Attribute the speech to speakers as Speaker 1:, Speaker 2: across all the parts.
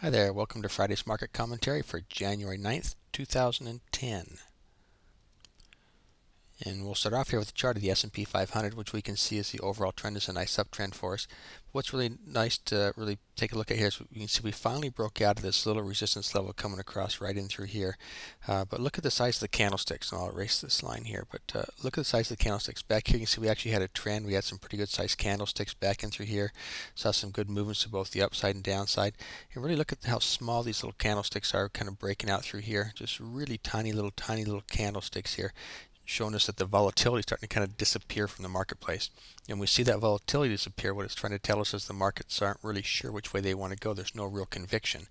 Speaker 1: Hi there, welcome to Friday's market commentary for January 9th, 2010. And we'll start off here with the chart of the S&P 500, which we can see as the overall trend is a nice uptrend for us. What's really nice to really take a look at here is you can see we finally broke out of this little resistance level coming across right in through here. But look at the size of the candlesticks, and I'll erase this line here. But look at the size of the candlesticks. Back here you can see we actually had a trend. We had some pretty good sized candlesticks back in through here. Saw some good movements to both the upside and downside. And really look at how small these little candlesticks are kind of breaking out through here. Just really tiny little candlesticks here, showing us that the volatility is starting to kind of disappear from the marketplace. And we see that volatility disappear. What it's trying to tell us is the markets aren't really sure which way they want to go. There's no real conviction.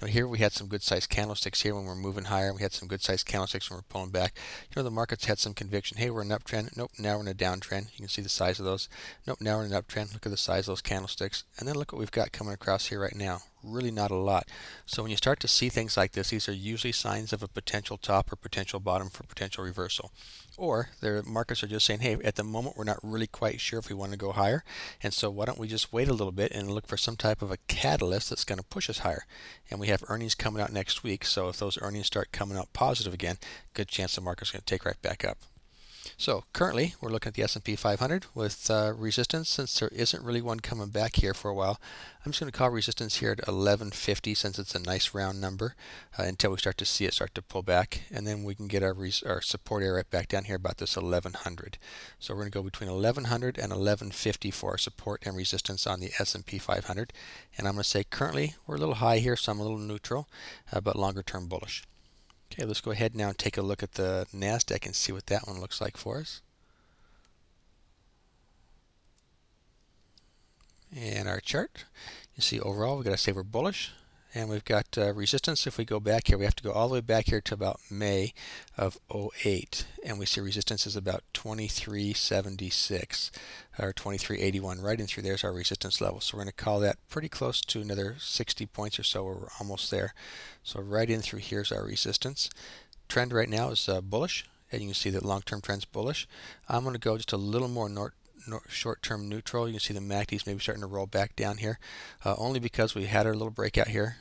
Speaker 1: Here we had some good sized candlesticks here when we're moving higher. We had some good sized candlesticks when we're pulling back. The markets had some conviction. Hey, we're in an uptrend. Nope, now we're in a downtrend. You can see the size of those. Nope, now we're in an uptrend. Look at the size of those candlesticks. And then look what we've got coming across here right now. Really not a lot. So when you start to see things like this, these are usually signs of a potential top or potential bottom for potential reversal. Or the markets are just saying, hey, at the moment we're not really quite sure if we want to go higher, and so why don't we just wait a little bit and look for some type of a catalyst that's going to push us higher. And we have earnings coming out next week, so if those earnings start coming out positive again, good chance the market's going to take right back up. So currently we're looking at the S&P 500 with resistance. Since there isn't really one coming back here for a while, I'm just going to call resistance here at 1150 since it's a nice round number until we start to see it start to pull back, and then we can get our support area right back down here about this 1100. So we're going to go between 1100 and 1150 for our support and resistance on the S&P 500. And I'm going to say currently we're a little high here, so I'm a little neutral, but longer term bullish. Okay, let's go ahead now and take a look at the NASDAQ and see what that one looks like for us. And our chart, you see overall we've got to say we're bullish, and we've got resistance. If we go back here, we have to go all the way back here to about May of 08, and we see resistance is about 2376 or 2381. Right in through there's our resistance level. So we're going to call that pretty close to another 60 points or so, where we're almost there. So right in through here's our resistance. Trend right now is bullish, and you can see that long-term trend's bullish. I'm going to go just a little more short-term neutral. You can see the MACD's maybe starting to roll back down here, only because we had our little breakout here,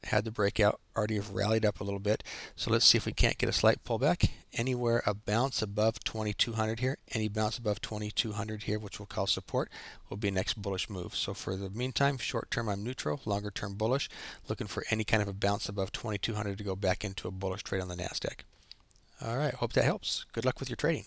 Speaker 1: had the breakout, already have rallied up a little bit. So let's see if we can't get a slight pullback. Anywhere a bounce above 2200 here, any bounce above 2200 here, which we'll call support, will be next bullish move. So for the meantime, short term I'm neutral, longer term bullish, looking for any kind of a bounce above 2200 to go back into a bullish trade on the NASDAQ. All right, hope that helps. Good luck with your trading.